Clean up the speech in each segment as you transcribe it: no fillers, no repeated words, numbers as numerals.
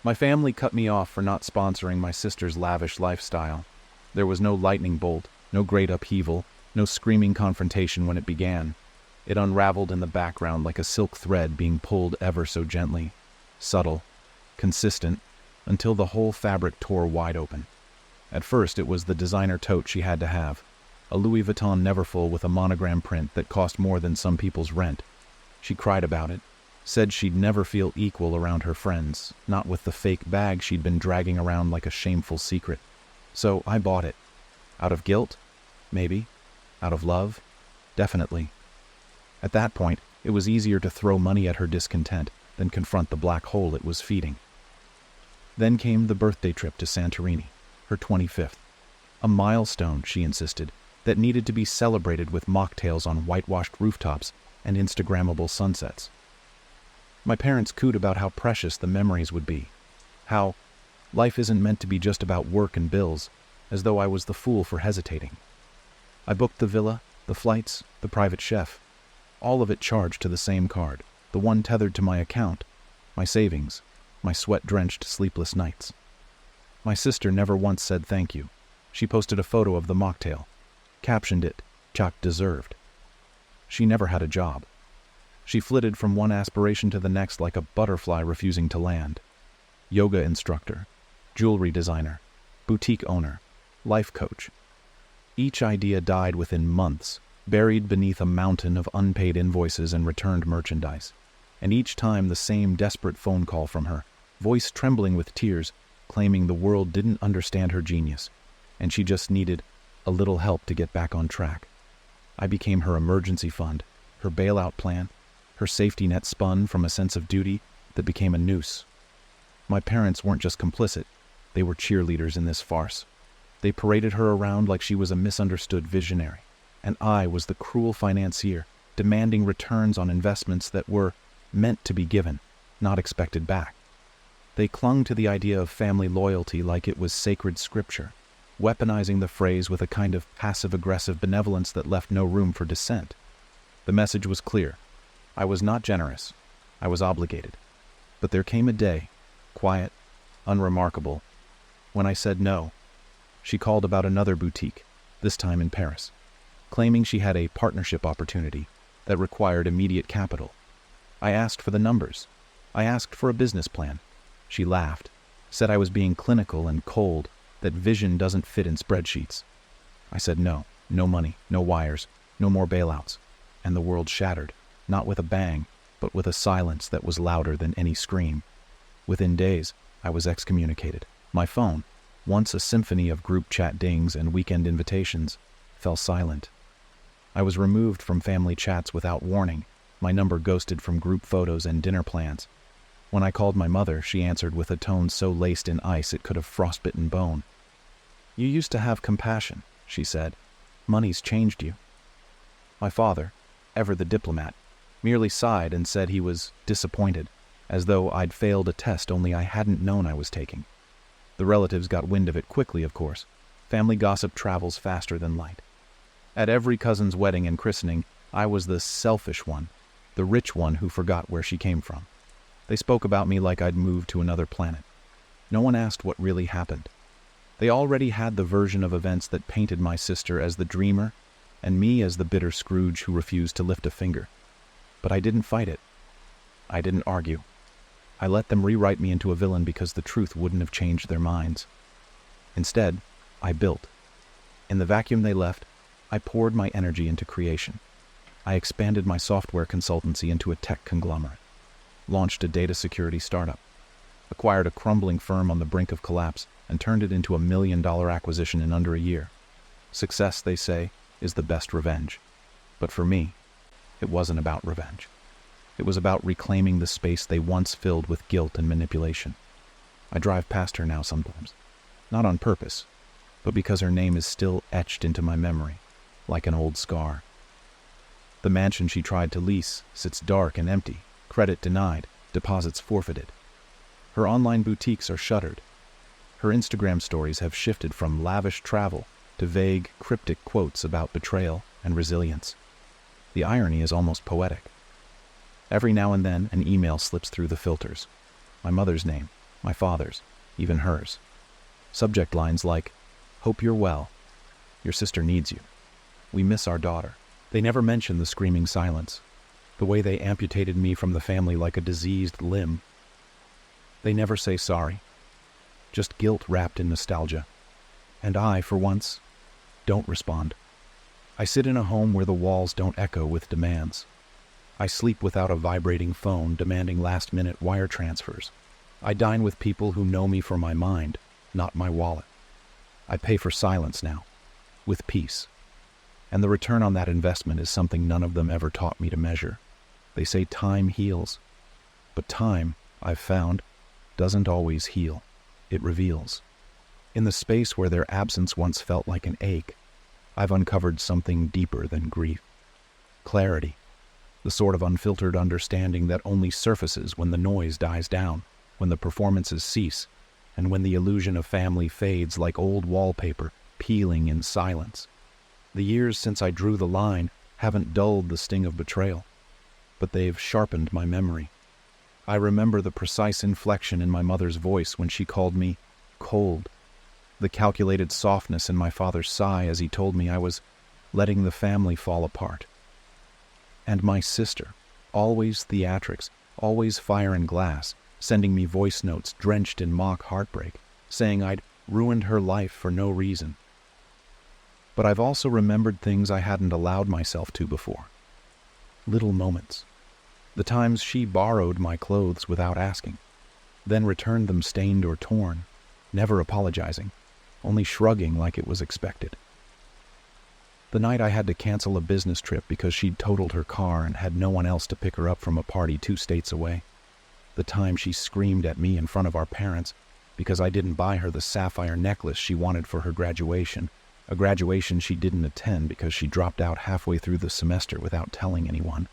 My family cut me off for not sponsoring my sister's lavish lifestyle. There was no lightning bolt, no great upheaval, no screaming confrontation when it began. It unraveled in the background like a silk thread being pulled ever so gently, subtle, consistent, until the whole fabric tore wide open. At first, it was the designer tote she had to have, a Louis Vuitton Neverfull with a monogram print that cost more than some people's rent. She cried about it, said she'd never feel equal around her friends, not with the fake bag she'd been dragging around like a shameful secret. So I bought it. Out of guilt? Maybe. Out of love? Definitely. At that point, it was easier to throw money at her discontent than confront the black hole it was feeding. Then came the birthday trip to Santorini, her 25th. A milestone, she insisted, that needed to be celebrated with mocktails on whitewashed rooftops and Instagrammable sunsets. My parents cooed about how precious the memories would be, how life isn't meant to be just about work and bills, as though I was the fool for hesitating. I booked the villa, the flights, the private chef, all of it charged to the same card, the one tethered to my account, my savings, my sweat-drenched, sleepless nights. My sister never once said thank you. She posted a photo of the mocktail, captioned it, "Chuck deserved." She never had a job. She flitted from one aspiration to the next like a butterfly refusing to land. Yoga instructor, jewelry designer, boutique owner, life coach. Each idea died within months, buried beneath a mountain of unpaid invoices and returned merchandise. And each time the same desperate phone call from her, voice trembling with tears, claiming the world didn't understand her genius, and she just needed a little help to get back on track. I became her emergency fund, her bailout plan, her safety net spun from a sense of duty that became a noose. My parents weren't just complicit, they were cheerleaders in this farce. They paraded her around like she was a misunderstood visionary, and I was the cruel financier, demanding returns on investments that were meant to be given, not expected back. They clung to the idea of family loyalty like it was sacred scripture, weaponizing the phrase with a kind of passive-aggressive benevolence that left no room for dissent. The message was clear. I was not generous. I was obligated. But there came a day, quiet, unremarkable, when I said no. She called about another boutique, this time in Paris, claiming she had a partnership opportunity that required immediate capital. I asked for the numbers. I asked for a business plan. She laughed, said I was being clinical and cold, that vision doesn't fit in spreadsheets. I said no, no money, no wires, no more bailouts, and the world shattered, not with a bang, but with a silence that was louder than any scream. Within days, I was excommunicated. My phone, once a symphony of group chat dings and weekend invitations, fell silent. I was removed from family chats without warning, my number ghosted from group photos and dinner plans. When I called my mother, she answered with a tone so laced in ice it could have frostbitten bone. "You used to have compassion," she said. "Money's changed you." My father, ever the diplomat, merely sighed and said he was disappointed, as though I'd failed a test only I hadn't known I was taking. The relatives got wind of it quickly, of course. Family gossip travels faster than light. At every cousin's wedding and christening, I was the selfish one, the rich one who forgot where she came from. They spoke about me like I'd moved to another planet. No one asked what really happened. They already had the version of events that painted my sister as the dreamer and me as the bitter Scrooge who refused to lift a finger. But I didn't fight it. I didn't argue. I let them rewrite me into a villain because the truth wouldn't have changed their minds. Instead, I built. In the vacuum they left, I poured my energy into creation. I expanded my software consultancy into a tech conglomerate, launched a data security startup, acquired a crumbling firm on the brink of collapse, and turned it into $1 million acquisition in under a year. Success, they say, is the best revenge. But for me, it wasn't about revenge. It was about reclaiming the space they once filled with guilt and manipulation. I drive past her now sometimes, not on purpose, but because her name is still etched into my memory, like an old scar. The mansion she tried to lease sits dark and empty, credit denied, deposits forfeited. Her online boutiques are shuttered. Her Instagram stories have shifted from lavish travel to vague, cryptic quotes about betrayal and resilience. The irony is almost poetic. Every now and then, an email slips through the filters. My mother's name, my father's, even hers. Subject lines like, "Hope you're well. Your sister needs you. We miss our daughter." They never mention the screaming silence, the way they amputated me from the family like a diseased limb. They never say sorry, just guilt wrapped in nostalgia. And I, for once, don't respond. I sit in a home where the walls don't echo with demands. I sleep without a vibrating phone demanding last-minute wire transfers. I dine with people who know me for my mind, not my wallet. I pay for silence now, with peace. And the return on that investment is something none of them ever taught me to measure. They say time heals, but time, I've found, doesn't always heal. It reveals. In the space where their absence once felt like an ache, I've uncovered something deeper than grief. Clarity, the sort of unfiltered understanding that only surfaces when the noise dies down, when the performances cease, and when the illusion of family fades like old wallpaper peeling in silence. The years since I drew the line haven't dulled the sting of betrayal, but they've sharpened my memory. I remember the precise inflection in my mother's voice when she called me cold, the calculated softness in my father's sigh as he told me I was letting the family fall apart. And my sister, always theatrics, always fire and glass, sending me voice notes drenched in mock heartbreak, saying I'd ruined her life for no reason. But I've also remembered things I hadn't allowed myself to before. Little moments. The times she borrowed my clothes without asking, then returned them stained or torn, never apologizing, only shrugging like it was expected. The night I had to cancel a business trip because she'd totaled her car and had no one else to pick her up from a party 2 states away. The time she screamed at me in front of our parents because I didn't buy her the sapphire necklace she wanted for her graduation, a graduation she didn't attend because she dropped out halfway through the semester without telling anyone.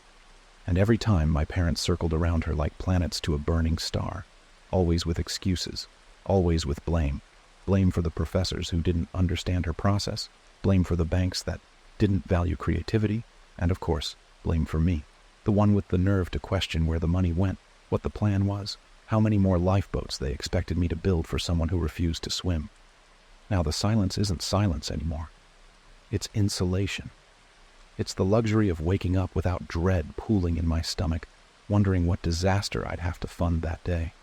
And every time my parents circled around her like planets to a burning star, always with excuses, always with blame. Blame for the professors who didn't understand her process, blame for the banks that didn't value creativity, and of course, blame for me, the one with the nerve to question where the money went, what the plan was, how many more lifeboats they expected me to build for someone who refused to swim. Now the silence isn't silence anymore. It's insulation. It's the luxury of waking up without dread pooling in my stomach, wondering what disaster I'd have to fund that day.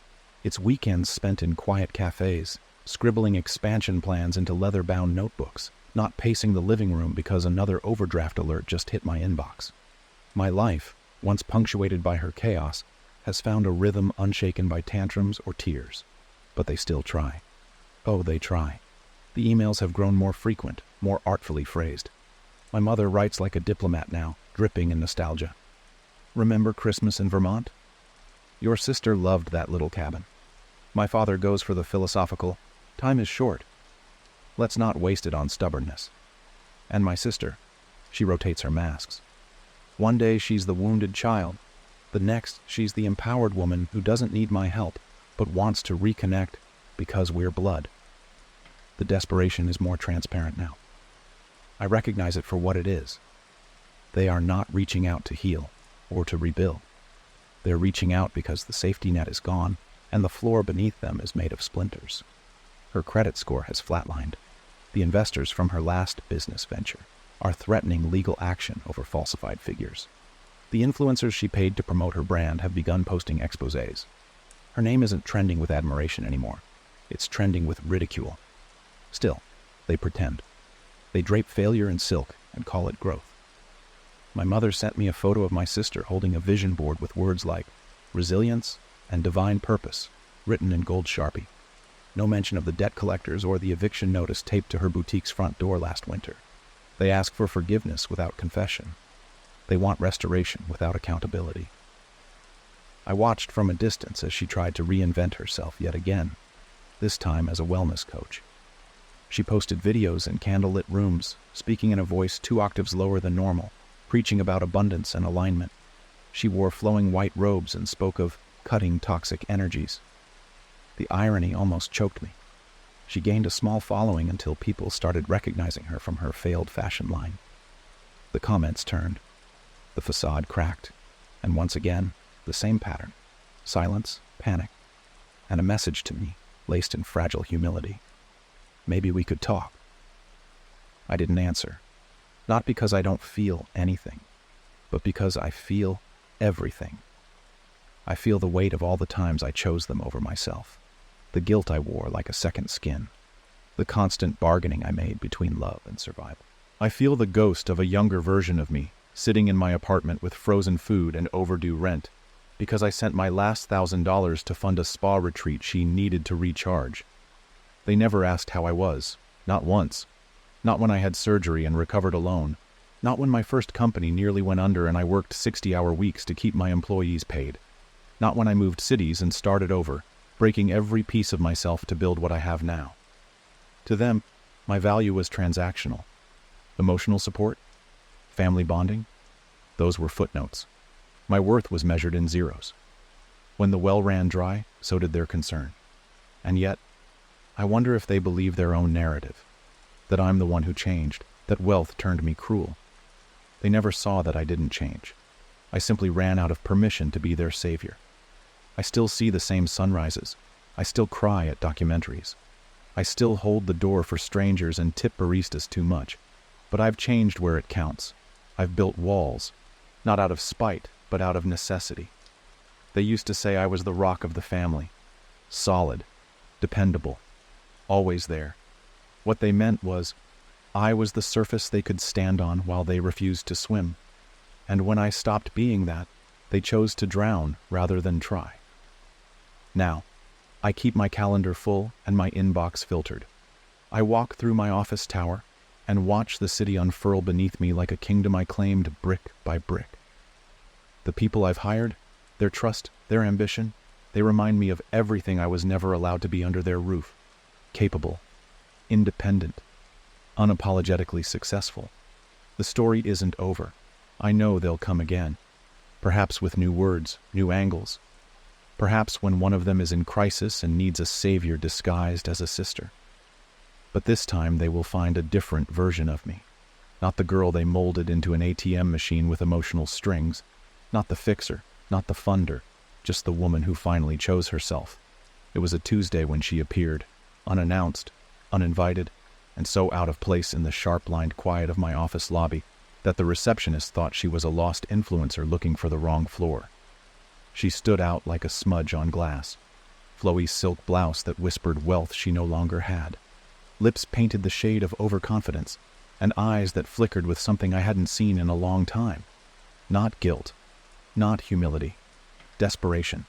It's weekends spent in quiet cafes, scribbling expansion plans into leather-bound notebooks, not pacing the living room because another overdraft alert just hit my inbox. My life, once punctuated by her chaos, has found a rhythm unshaken by tantrums or tears. But they still try. Oh, they try. The emails have grown more frequent, more artfully phrased. My mother writes like a diplomat now, dripping in nostalgia. Remember Christmas in Vermont? Your sister loved that little cabin. My father goes for the philosophical, time is short. Let's not waste it on stubbornness. And my sister, she rotates her masks. One day she's the wounded child. The next, she's the empowered woman who doesn't need my help, but wants to reconnect because we're blood. The desperation is more transparent now. I recognize it for what it is. They are not reaching out to heal or to rebuild. They're reaching out because the safety net is gone and the floor beneath them is made of splinters. Her credit score has flatlined. The investors from her last business venture are threatening legal action over falsified figures. The influencers she paid to promote her brand have begun posting exposés. Her name isn't trending with admiration anymore. It's trending with ridicule. Still, they pretend. They drape failure in silk and call it growth. My mother sent me a photo of my sister holding a vision board with words like resilience and divine purpose written in gold Sharpie. No mention of the debt collectors or the eviction notice taped to her boutique's front door last winter. They ask for forgiveness without confession. They want restoration without accountability. I watched from a distance as she tried to reinvent herself yet again, this time as a wellness coach. She posted videos in candlelit rooms, speaking in a voice 2 octaves lower than normal, preaching about abundance and alignment. She wore flowing white robes and spoke of cutting toxic energies. The irony almost choked me. She gained a small following until people started recognizing her from her failed fashion line. The comments turned. The facade cracked. And once again, the same pattern. Silence, panic, and a message to me, laced in fragile humility. Maybe we could talk. I didn't answer, not because I don't feel anything, but because I feel everything. I feel the weight of all the times I chose them over myself, the guilt I wore like a second skin, the constant bargaining I made between love and survival. I feel the ghost of a younger version of me, sitting in my apartment with frozen food and overdue rent, because I sent my last $1,000 to fund a spa retreat she needed to recharge. They never asked how I was, not once. Not when I had surgery and recovered alone. Not when my first company nearly went under and I worked 60-hour weeks to keep my employees paid. Not when I moved cities and started over, breaking every piece of myself to build what I have now. To them, my value was transactional. Emotional support? Family bonding? Those were footnotes. My worth was measured in zeros. When the well ran dry, so did their concern. And yet, I wonder if they believe their own narrative. That I'm the one who changed, that wealth turned me cruel. They never saw that I didn't change. I simply ran out of permission to be their savior. I still see the same sunrises. I still cry at documentaries. I still hold the door for strangers and tip baristas too much. But I've changed where it counts. I've built walls, not out of spite, but out of necessity. They used to say I was the rock of the family. Solid, dependable, always there. What they meant was, I was the surface they could stand on while they refused to swim. And when I stopped being that, they chose to drown rather than try. Now, I keep my calendar full and my inbox filtered. I walk through my office tower and watch the city unfurl beneath me like a kingdom I claimed brick by brick. The people I've hired, their trust, their ambition, they remind me of everything I was never allowed to be under their roof. Capable, independent, unapologetically successful. The story isn't over. I know they'll come again. Perhaps with new words, new angles. Perhaps when one of them is in crisis and needs a savior disguised as a sister. But this time they will find a different version of me. Not the girl they molded into an ATM machine with emotional strings. Not the fixer, not the funder, just the woman who finally chose herself. It was a Tuesday when she appeared, unannounced, uninvited, and so out of place in the sharp-lined quiet of my office lobby that the receptionist thought she was a lost influencer looking for the wrong floor. She stood out like a smudge on glass, flowy silk blouse that whispered wealth she no longer had, lips painted the shade of overconfidence, and eyes that flickered with something I hadn't seen in a long time. Not guilt, not humility, desperation,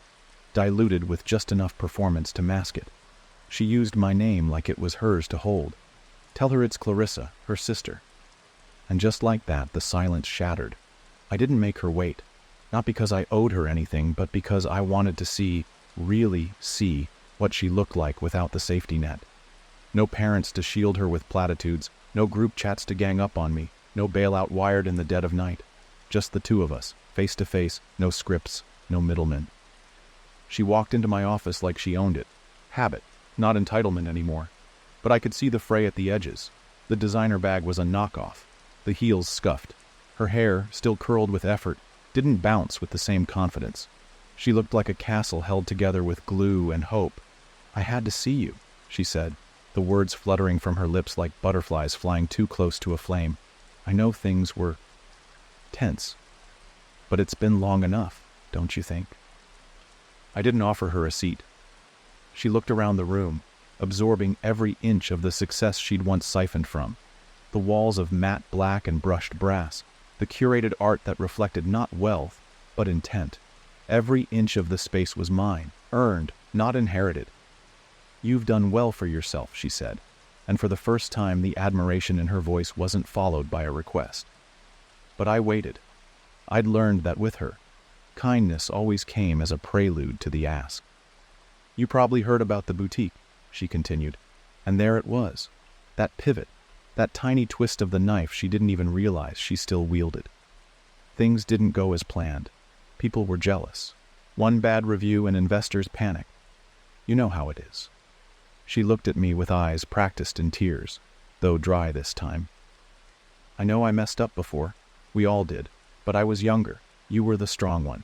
diluted with just enough performance to mask it. She used my name like it was hers to hold. Tell her it's Clarissa, her sister. And just like that, the silence shattered. I didn't make her wait, not because I owed her anything, but because I wanted to see, really see, what she looked like without the safety net. No parents to shield her with platitudes, no group chats to gang up on me, no bailout wired in the dead of night. Just the two of us, face to face, no scripts, no middlemen. She walked into my office like she owned it. Habit, not entitlement anymore. But I could see the fray at the edges. The designer bag was a knockoff, the heels scuffed. Her hair, still curled with effort, didn't bounce with the same confidence. She looked like a castle held together with glue and hope. "I had to see you," she said, the words fluttering from her lips like butterflies flying too close to a flame. "I know things were tense, but it's been long enough, don't you think?" I didn't offer her a seat. She looked around the room, absorbing every inch of the success she'd once siphoned from. The walls of matte black and brushed brass, the curated art that reflected not wealth, but intent. Every inch of the space was mine, earned, not inherited. "You've done well for yourself," she said, and for the first time the admiration in her voice wasn't followed by a request. But I waited. I'd learned that with her, kindness always came as a prelude to the ask. "You probably heard about the boutique," she continued, and there it was, that pivot, that tiny twist of the knife she didn't even realize she still wielded. Things didn't go as planned. People were jealous. One bad review and investors panicked. You know how it is. She looked at me with eyes practiced in tears, though dry this time. "I know I messed up before. We all did. But I was younger. You were the strong one.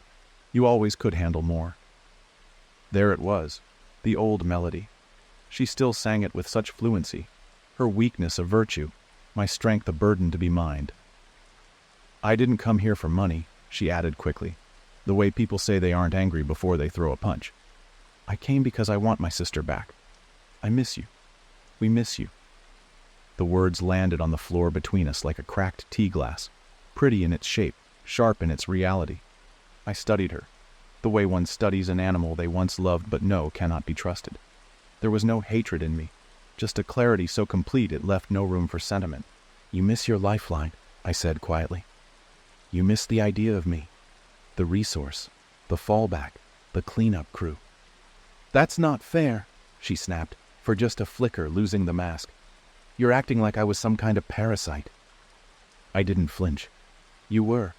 You always could handle more." There it was, The old melody. She still sang it with such fluency, her weakness a virtue, my strength a burden to be mined. "I didn't come here for money," she added quickly, the way people say they aren't angry before they throw a punch. "I came because I want my sister back. I miss you. We miss you." The words landed on the floor between us like a cracked tea glass, pretty in its shape, sharp in its reality. I studied her, the way one studies an animal they once loved but know cannot be trusted. There was no hatred in me, just a clarity so complete it left no room for sentiment. "You miss your lifeline," I said quietly. "You miss the idea of me, the resource, the fallback, the cleanup crew." "That's not fair," she snapped, for just a flicker losing the mask. "You're acting like I was some kind of parasite." I didn't flinch. "You were."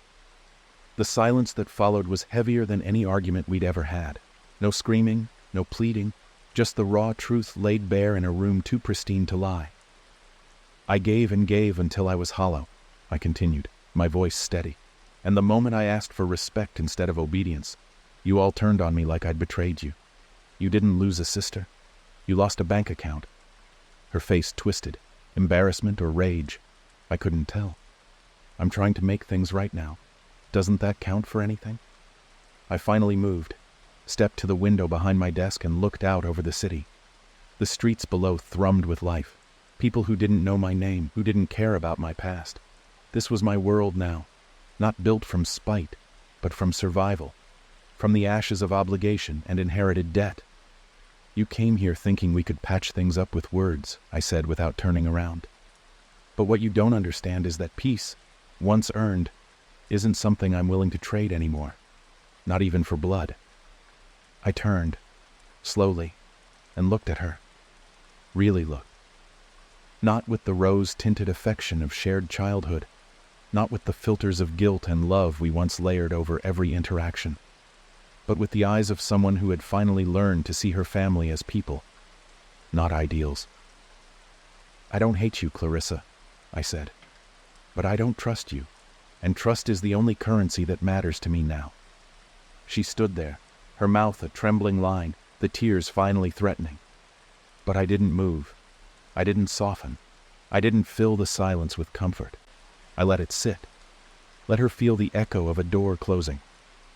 The silence that followed was heavier than any argument we'd ever had. No screaming, no pleading, just the raw truth laid bare in a room too pristine to lie. "I gave and gave until I was hollow," I continued, my voice steady. "And the moment I asked for respect instead of obedience, you all turned on me like I'd betrayed you. You didn't lose a sister. You lost a bank account." Her face twisted, embarrassment or rage. I couldn't tell. "I'm trying to make things right now. Doesn't that count for anything?" I finally moved, stepped to the window behind my desk and looked out over the city. The streets below thrummed with life. People who didn't know my name, who didn't care about my past. This was my world now, not built from spite, but from survival, from the ashes of obligation and inherited debt. "You came here thinking we could patch things up with words," I said without turning around. "But what you don't understand is that peace, once earned, isn't something I'm willing to trade anymore, not even for blood." I turned, slowly, and looked at her. Really looked. Not with the rose-tinted affection of shared childhood, not with the filters of guilt and love we once layered over every interaction, but with the eyes of someone who had finally learned to see her family as people, not ideals. "I don't hate you, Clarissa," I said, "but I don't trust you, and trust is the only currency that matters to me now." She stood there, her mouth a trembling line, the tears finally threatening. But I didn't move. I didn't soften. I didn't fill the silence with comfort. I let it sit. Let her feel the echo of a door closing,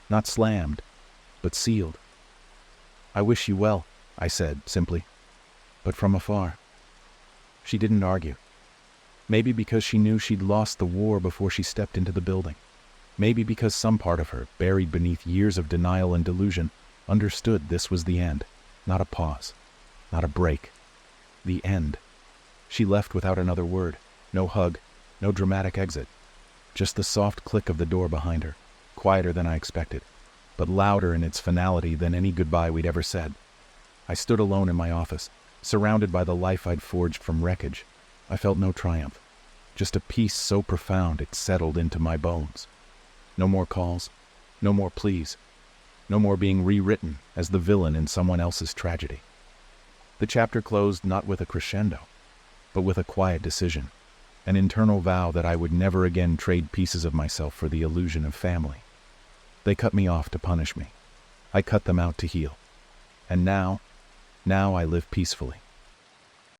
not slammed, but sealed. "I wish you well," I said simply, "but from afar." She didn't argue. Maybe because she knew she'd lost the war before she stepped into the building. Maybe because some part of her, buried beneath years of denial and delusion, understood this was the end, not a pause, not a break. The end. She left without another word, no hug, no dramatic exit. Just the soft click of the door behind her, quieter than I expected, but louder in its finality than any goodbye we'd ever said. I stood alone in my office, surrounded by the life I'd forged from wreckage. I felt no triumph, just a peace so profound it settled into my bones. No more calls, no more pleas, no more being rewritten as the villain in someone else's tragedy. The chapter closed not with a crescendo, but with a quiet decision, an internal vow that I would never again trade pieces of myself for the illusion of family. They cut me off to punish me. I cut them out to heal. And now I live peacefully.